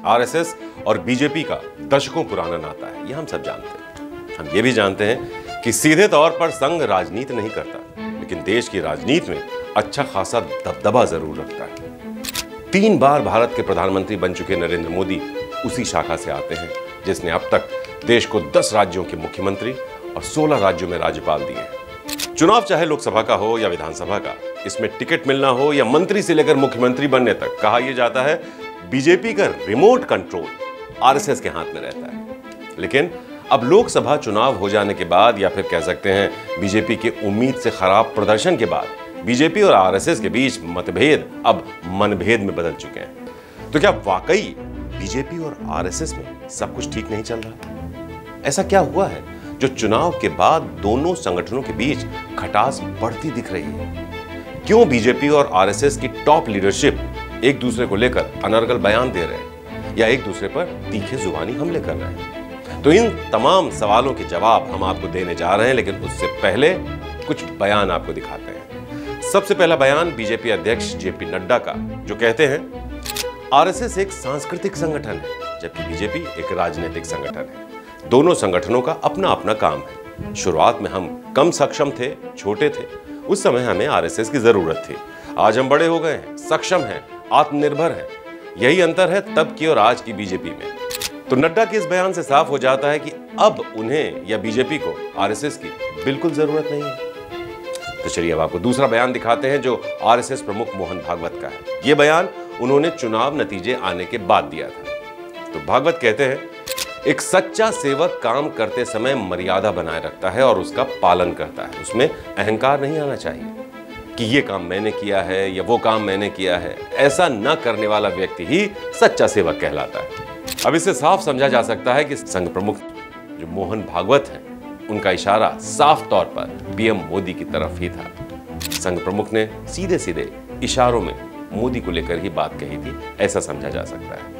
RSS और BJP का दशकों पुराना नाता है, ये हम सब जानते हैं। हम ये भी जानते हैं कि सीधे तौर पर संघ राजनीति नहीं करता, लेकिन देश की राजनीति में अच्छा खासा दबदबा जरूर रखता है। 3 बार भारत के प्रधानमंत्री बन चुके नरेंद्र मोदी उसी शाखा से आते हैं जिसने अब तक देश को 10 राज्यों के मुख्यमंत्री और 16 राज्यों में राज्यपाल दिए हैं। चुनाव चाहे लोकसभा का हो या विधानसभा का, इसमें टिकट मिलना हो या मंत्री से लेकर मुख्यमंत्री बनने तक, कहा यह जाता है बीजेपी का रिमोट कंट्रोल आरएसएस के हाथ में रहता है। लेकिन अब लोकसभा चुनाव हो जाने के बाद, या फिर कह सकते हैं बीजेपी के उम्मीद से खराब प्रदर्शन के बाद, बीजेपी और आरएसएस के बीच मतभेद अब मनभेद में बदल चुके हैं। तो क्या वाकई बीजेपी और आरएसएस में सब कुछ ठीक नहीं चल रहा? ऐसा क्या हुआ है जो चुनाव के बाद दोनों संगठनों के बीच खटास बढ़ती दिख रही है? क्यों बीजेपी और आरएसएस की टॉप लीडरशिप एक दूसरे को लेकर अनर्गल बयान दे रहे हैं या एक दूसरे पर तीखे जुबानी हमले कर रहे हैं? तो इन तमाम सवालों के जवाब हम आपको देने जा रहे हैं, लेकिन उससे पहले कुछ बयान आपको दिखाते हैं। सबसे पहला बयान बीजेपी अध्यक्ष जेपी नड्डा का, जो कहते हैं आरएसएस एक सांस्कृतिक संगठन है जबकि बीजेपी एक राजनीतिक संगठन है। दोनों संगठनों का अपना अपना काम है। शुरुआत में हम कम सक्षम थे, छोटे थे, उस समय हमें आरएसएस की जरूरत थी। आज हम बड़े हो गए हैं, सक्षम हैं, आत्मनिर्भर हैं। यही अंतर है तब की और आज की बीजेपी में। तो नड्डा के इस बयान से साफ हो जाता है कि अब उन्हें या बीजेपी को आरएसएस की बिल्कुल जरूरत नहीं है। तो चलिए अब आपको दूसरा बयान दिखाते हैं जो आरएसएस प्रमुख मोहन भागवत का है। यह बयान उन्होंने चुनाव नतीजे आने के बाद दिया था। तो भागवत कहते हैं एक सच्चा सेवक काम करते समय मर्यादा बनाए रखता है और उसका पालन करता है। उसमें अहंकार नहीं आना चाहिए कि ये काम मैंने किया है या वो काम मैंने किया है। ऐसा न करने वाला व्यक्ति ही सच्चा सेवक कहलाता है। अब इससे साफ समझा जा सकता है कि संघ प्रमुख जो मोहन भागवत हैं, उनका इशारा साफ तौर पर पीएम मोदी की तरफ ही था। संघ प्रमुख ने सीधे सीधे इशारों में मोदी को लेकर ही बात कही थी, ऐसा समझा जा सकता है।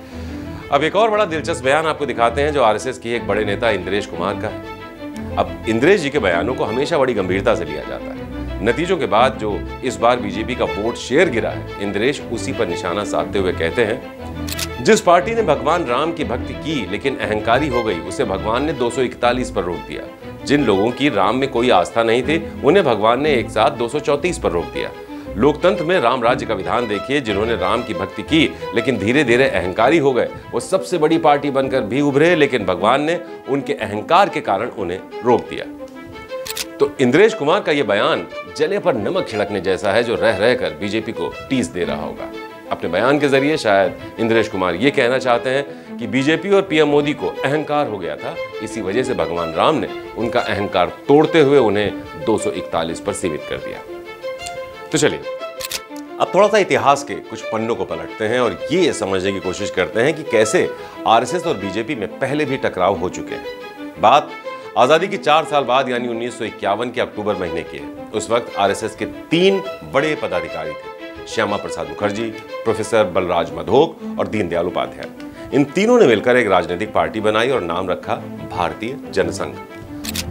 अब एक और बड़ा दिलचस्प बयान आपको दिखाते हैं जो आरएसएस की एक बड़े नेता इंद्रेश कुमार का है। अब इंद्रेश जी के बयानों को हमेशा बड़ी गंभीरता से लिया जाता है। नतीजों के बाद जो इस बार बीजेपी का वोट शेयर गिरा है, इंद्रेश उसी पर निशाना साधते हुए कहते हैं जिस पार्टी ने भगवान राम की भक्ति की लेकिन अहंकारी हो गई, उसे भगवान ने 241 पर रोक दिया। जिन लोगों की राम में कोई आस्था नहीं थी, उन्हें भगवान ने एक साथ 234 पर रोक दिया। लोकतंत्र में राम राज्य का विधान देखिए, जिन्होंने राम की भक्ति की लेकिन धीरे धीरे अहंकारी हो गए, वो सबसे बड़ी पार्टी बनकर भी उभरे, लेकिन भगवान ने उनके अहंकार के कारण उन्हें रोक दिया। तो इंद्रेश कुमार का यह बयान जले पर नमक छिड़कने जैसा है, जो रह रहकर बीजेपी को टीस दे रहा होगा। अपने बयान के जरिए शायद इंद्रेश कुमार ये कहना चाहते हैं कि बीजेपी और पीएम मोदी को अहंकार हो गया था, इसी वजह से भगवान राम ने उनका अहंकार तोड़ते हुए उन्हें 241 पर सीमित कर दिया। तो चलिए अब थोड़ा सा इतिहास के कुछ पन्नों को पलटते हैं और ये समझने की कोशिश करते हैं कि कैसे आरएसएस और बीजेपी में पहले भी टकराव हो चुके हैं। बात आजादी के 4 साल बाद यानी 1951 के अक्टूबर महीने की है। उस वक्त आरएसएस के 3 बड़े पदाधिकारी थे, श्यामा प्रसाद मुखर्जी, प्रोफेसर बलराज मधोक और दीनदयाल उपाध्याय। इन तीनों ने मिलकर एक राजनीतिक पार्टी बनाई और नाम रखा भारतीय जनसंघ।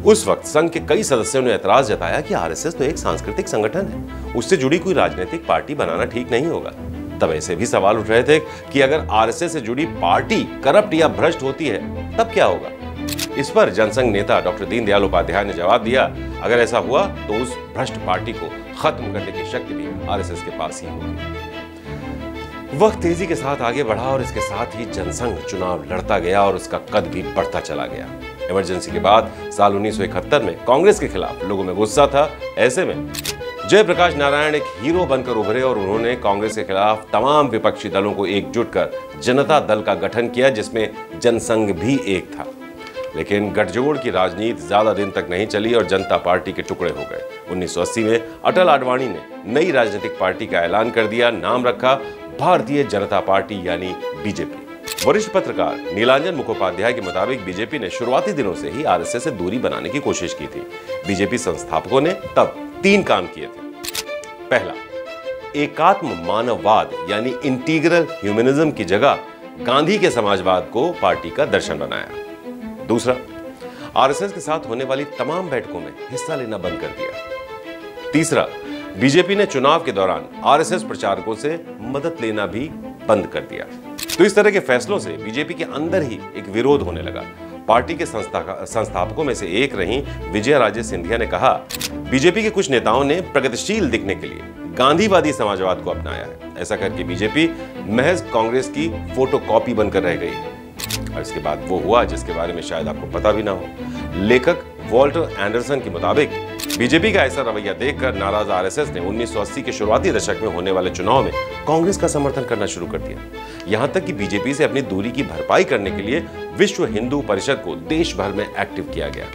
उस वक्त संघ के कई सदस्यों ने ऐतराज जताया कि आरएसएस तो एक सांस्कृतिक संगठन है, उससे जुड़ी कोई राजनीतिक पार्टी बनाना ठीक नहीं होगा। तब ऐसे भी सवाल उठ रहे थे कि अगर आरएसएस से जुड़ी पार्टी करप्ट या भ्रष्ट होती है तब क्या होगा। इस पर जनसंघ नेता डॉक्टर दीनदयाल उपाध्याय ने जवाब दिया, अगर ऐसा हुआ तो उस भ्रष्ट पार्टी को खत्म करने की शक्ति भी आरएसएस के पास ही होगी। वक्त तेजी के साथ आगे बढ़ा और इसके साथ ही जनसंघ चुनाव लड़ता गया और उसका कद भी बढ़ता चला गया। इमरजेंसी के बाद साल 1971 में कांग्रेस के खिलाफ लोगों में गुस्सा था। ऐसे में जयप्रकाश नारायण एक हीरो बनकर उभरे और उन्होंने कांग्रेस के खिलाफ तमाम विपक्षी दलों को एकजुट कर जनता दल का गठन किया, जिसमें जनसंघ भी एक था। लेकिन गठजोड़ की राजनीति ज्यादा दिन तक नहीं चली और जनता पार्टी के टुकड़े हो गए। 1980 में अटल आडवाणी ने नई राजनीतिक पार्टी का ऐलान कर दिया, नाम रखा भारतीय जनता पार्टी यानी बीजेपी। वरिष्ठ पत्रकार नीलांजन मुखोपाध्याय के मुताबिक बीजेपी ने शुरुआती दिनों से ही आरएसएस से दूरी बनाने की कोशिश की थी। बीजेपी संस्थापकों ने तब 3 काम किए थे। पहला, एकात्म मानववाद यानी इंटीग्रल ह्यूमनिज्म की जगह गांधी के समाजवाद को पार्टी का दर्शन बनाया। दूसरा, आरएसएस के साथ होने वाली तमाम बैठकों में हिस्सा लेना बंद कर दिया। तीसरा, बीजेपी ने चुनाव के दौरान आरएसएस प्रचारकों से मदद लेना भी बंद कर दिया। तो इस तरह के फैसलों से बीजेपी के अंदर ही एक विरोध होने लगा। पार्टी के संस्थापकों में से एक रही विजया राजे सिंधिया ने कहा, बीजेपी के कुछ नेताओं ने प्रगतिशील दिखने के लिए गांधीवादी समाजवाद को अपनाया है। ऐसा करके बीजेपी महज कांग्रेस की फोटोकॉपी बनकर रह गई है। और इसके बाद वो हुआ जिसके बारे में शायद आपको पता भी ना हो। लेखक वॉल्टर एंडरसन के मुताबिक बीजेपी का ऐसा रवैया देखकर नाराज आरएसएस ने 1980 के शुरुआती दशक में होने वाले चुनाव में कांग्रेस का समर्थन करना शुरू कर दिया। यहां तक कि बीजेपी से अपनी दूरी की भरपाई करने के लिए विश्व हिंदू परिषद को देश भर में एक्टिव किया गया।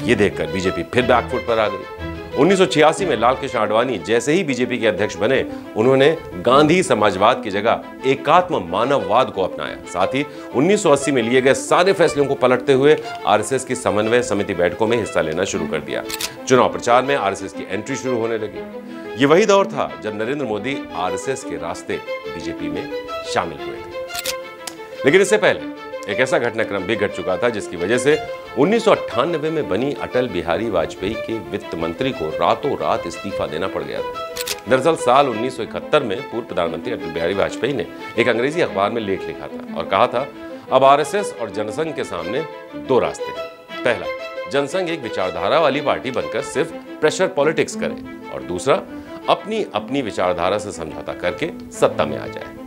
ये देखकर बीजेपी फिर बैकफुट पर आ गई। 1986 में लाल कृष्ण आडवाणी जैसे ही बीजेपी के अध्यक्ष बने, उन्होंने गांधी समाजवाद की जगह एकात्म मानववाद को अपनाया। साथ ही 1980 में लिए गए सारे फैसलों को पलटते हुए आरएसएस की समन्वय समिति बैठकों में हिस्सा लेना शुरू कर दिया। चुनाव प्रचार में आरएसएस की एंट्री शुरू होने लगी। ये वही दौर था जब नरेंद्र मोदी आरएसएस के रास्ते बीजेपी में शामिल हुए थे। लेकिन इससे पहले एक ऐसा घटनाक्रम भी घट चुका था जिसकी वजह से 1998 में बनी अटल बिहारी वाजपेयी के वित्त मंत्री को रातों रात इस्तीफा देना पड़ गया था। दरअसल साल 1971 में पूर्व प्रधानमंत्री अटल बिहारी वाजपेयी ने एक अंग्रेजी अखबार में लेख लिखा था और कहा था, अब आरएसएस और जनसंघ के सामने दो रास्ते हैं। पहला, जनसंघ एक विचारधारा वाली पार्टी बनकर सिर्फ प्रेशर पॉलिटिक्स करे, और दूसरा, अपनी अपनी विचारधारा से समझौता करके सत्ता में आ जाए।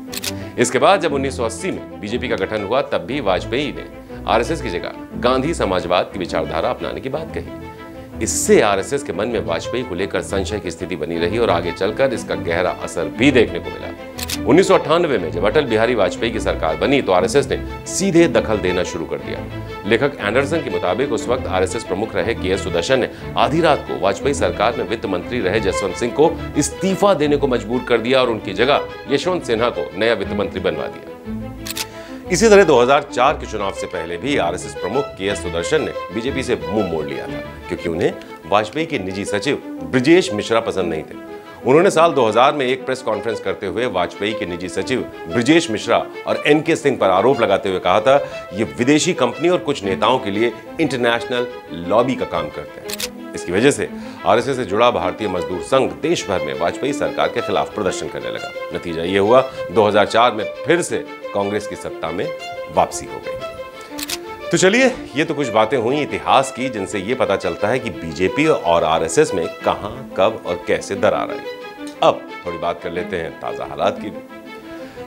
इसके बाद जब 1980 में बीजेपी का गठन हुआ, तब भी वाजपेयी ने आरएसएस की जगह गांधी समाजवाद की विचारधारा अपनाने की बात कही। इससे आरएसएस के मन में वाजपेयी को लेकर संशय की स्थिति बनी रही और आगे चलकर इसका गहरा असर भी देखने को मिला। 1998 में जब अटल बिहारी वाजपेयी की सरकार बनी तो आरएसएस ने सीधे दखल देना शुरू कर दिया। लेखक एंडरसन के मुताबिक उस वक्त आरएसएस प्रमुख रहे के.एस. सुदर्शन ने आधी रात को वाजपेयी सरकार में वित्त मंत्री रहे जसवंत सिंह को इस्तीफा देने को मजबूर कर दिया और उनकी जगह यशवंत सिन्हा को नया वित्त मंत्री बनवा दिया। इसी तरह 2004 के चुनाव से पहले भी आरएसएस प्रमुख के.एस. सुदर्शन ने बीजेपी से मुंह मोड़ लिया था, क्योंकि उन्हें वाजपेयी के निजी सचिव ब्रजेश मिश्रा पसंद नहीं थे। उन्होंने साल 2000 में एक प्रेस कॉन्फ्रेंस करते हुए वाजपेयी के निजी सचिव ब्रजेश मिश्रा और एन.के. सिंह पर आरोप लगाते हुए कहा था, ये विदेशी कंपनी और कुछ नेताओं के लिए इंटरनेशनल लॉबी का काम करते हैं। इसकी वजह से आरएसएस से जुड़ा भारतीय मजदूर संघ देश भर में वाजपेयी सरकार के खिलाफ प्रदर्शन करने लगा। नतीजा ये हुआ, 2004 में फिर से कांग्रेस की सत्ता में वापसी हो गई। तो चलिए, ये तो कुछ बातें हुई इतिहास की जिनसे ये पता चलता है कि बीजेपी और आरएसएस में कहां, कब और कैसे दरार आई। अब थोड़ी बात कर लेते हैं ताजा हालात की,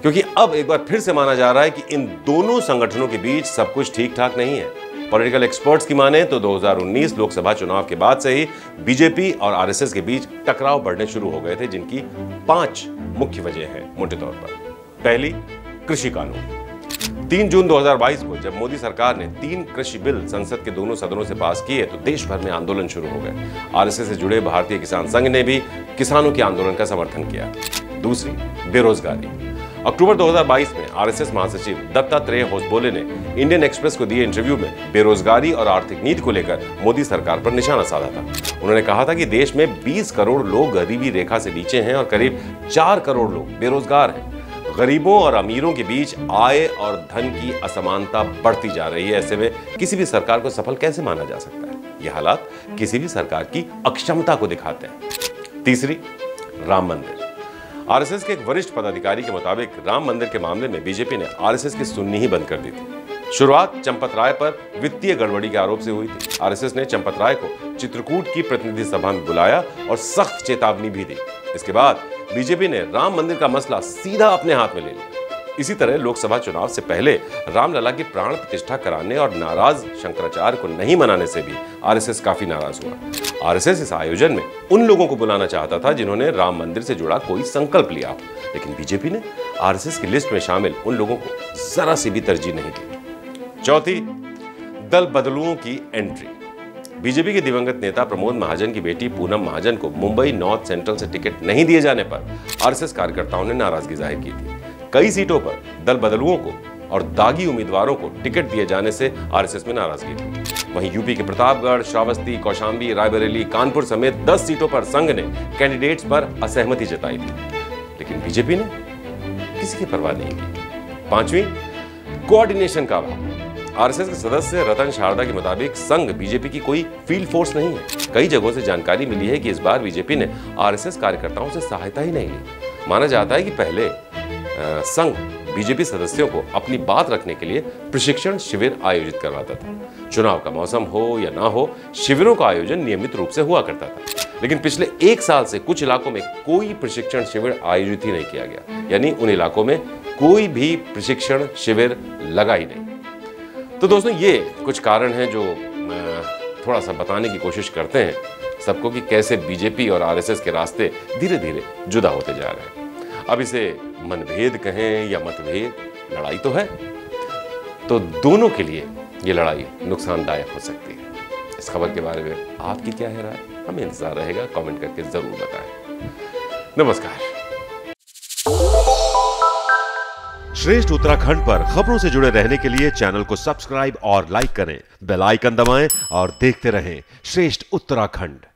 क्योंकि अब एक बार फिर से माना जा रहा है कि इन दोनों संगठनों के बीच सब कुछ ठीक ठाक नहीं है। पॉलिटिकल एक्सपर्ट्स की माने तो 2019 लोकसभा चुनाव के बाद से ही बीजेपी और आरएसएस के बीच टकराव बढ़ने शुरू हो गए थे, जिनकी 5 मुख्य वजह हैं मोटे तौर पर। पहली, कृषि कानून। 3 जून 2022 को जब मोदी सरकार ने 3 कृषि बिल संसद के दोनों सदनों से पास किए तो देश भर में आंदोलन शुरू हो गए। आरएसएस से जुड़े भारतीय किसान संघ ने भी किसानों के आंदोलन का समर्थन किया। दूसरी, बेरोजगारी। अक्टूबर 2022 में आरएसएस महासचिव दत्तात्रेय होसबोले ने इंडियन एक्सप्रेस को दिए इंटरव्यू में बेरोजगारी और आर्थिक नीति को लेकर मोदी सरकार पर निशाना साधा था। उन्होंने कहा था कि देश में 20 करोड़ लोग गरीबी रेखा से नीचे हैं और करीब 4 करोड़ लोग बेरोजगार हैं। गरीबों और अमीरों के बीच आय और धन की असमानता बढ़ती जा रही है। ऐसे में किसी भी सरकार को सफल कैसे माना जा सकता है? ये हालात किसी भी सरकार की अक्षमता को दिखाते हैं। तीसरी, राम मंदिर। आरएसएस के एक वरिष्ठ पदाधिकारी के मुताबिक राम मंदिर के मामले में बीजेपी ने आरएसएस की सुननी ही बंद कर दी थी। शुरुआत चंपत राय पर वित्तीय गड़बड़ी के आरोप से हुई थी। आरएसएस ने चंपत राय को चित्रकूट की प्रतिनिधि सभा में बुलाया और सख्त चेतावनी भी दी। इसके बाद बीजेपी ने राम मंदिर का मसला सीधा अपने हाथ में ले लिया। इसी तरह लोकसभा चुनाव से पहले रामलला की प्राण प्रतिष्ठा कराने और नाराज शंकराचार्य को नहीं मनाने से भी आरएसएस काफी नाराज हुआ। आरएसएस इस आयोजन में उन लोगों को बुलाना चाहता था जिन्होंने राम मंदिर से जुड़ा कोई संकल्प लिया हो, लेकिन बीजेपी ने आरएसएस की लिस्ट में शामिल उन लोगों को जरा सी भी तरजीह नहीं दी। चौथी, दल बदलुओं की एंट्री। बीजेपी के दिवंगत नेता प्रमोद महाजन की बेटी पूनम महाजन को मुंबई नॉर्थ सेंट्रल से टिकट नहीं दिए जाने पर आरएसएस कार्यकर्ताओं ने नाराजगी जाहिर की थी। कई सीटों पर दल बदलुओं को और दागी उम्मीदवारों को टिकट दिए जाने से आरएसएस में नाराजगी थी। वहीं यूपी के प्रतापगढ़, श्रावस्ती, कौशाम्बी, रायबरेली, कानपुर समेत 10 सीटों पर संघ ने कैंडिडेट्स पर असहमति जताई थी, लेकिन बीजेपी ने किसी की परवाह नहीं की। पांचवी, कोऑर्डिनेशन का अभाव। आरएसएस के सदस्य रतन शारदा के मुताबिक संघ बीजेपी की कोई फील्ड फोर्स नहीं है। कई जगहों से जानकारी मिली है कि इस बार बीजेपी ने आरएसएस कार्यकर्ताओं से सहायता ही नहीं ली। माना जाता है कि पहले संघ बीजेपी सदस्यों को अपनी बात रखने के लिए प्रशिक्षण शिविर आयोजित करवाता था। चुनाव का मौसम हो या ना हो, शिविरों का आयोजन नियमित रूप से हुआ करता था। लेकिन पिछले 1 साल से कुछ इलाकों में कोई प्रशिक्षण शिविर आयोजित ही नहीं किया गया, यानी उन इलाकों में कोई भी प्रशिक्षण शिविर लगा ही नहीं। तो दोस्तों, ये कुछ कारण हैं जो थोड़ा सा बताने की कोशिश करते हैं सबको कि कैसे बीजेपी और आरएसएस के रास्ते धीरे धीरे जुदा होते जा रहे हैं। अब इसे मनभेद कहें या मतभेद, लड़ाई तो है, तो दोनों के लिए ये लड़ाई नुकसानदायक हो सकती है। इस खबर के बारे में आपकी क्या है राय? हमें इंतजार रहेगा, कमेंट करके जरूर बताएं। नमस्कार। श्रेष्ठ उत्तराखंड पर खबरों से जुड़े रहने के लिए चैनल को सब्सक्राइब और लाइक करें, बेल आइकन दबाएं और देखते रहें श्रेष्ठ उत्तराखंड।